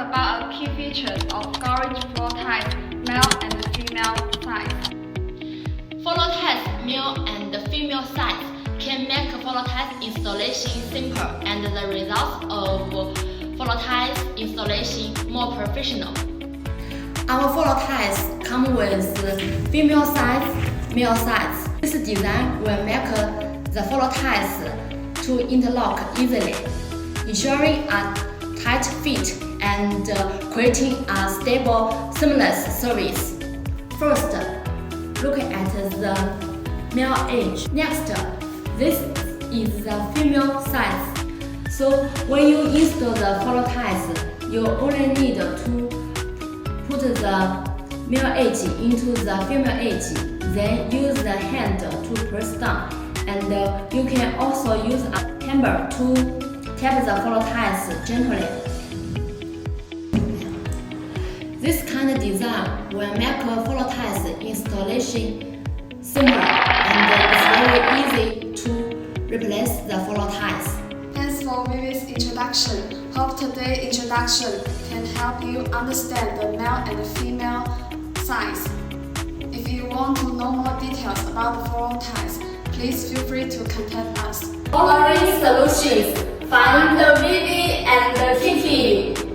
about a key feature of garage floor tiles, male and female size. Floor tiles male and female size can make floor tiles installation simpler and the results of floor tiles installation more professional. Our floor tiles come with female size, male size. This design will make the floor tiles to interlock easily, ensuring a tight fit and creating a stable, seamless service. First, look at the male edge. Next, this is the female size. So when you install the floor tiles, you only need to put the male edge into the female edge, then use the hand to press down, and you can also use a hammer to tap the floor tiles gently. This kind of design will make floor tiles installation simpler and it's very easy to replace the floor tiles. Thanks for Vivi's introduction. Hope today's introduction can help you understand the male and female size. If you want to know more details about the floor tiles, please feel free to contact us. Flooring Solutions. Find Vivi and Kiki.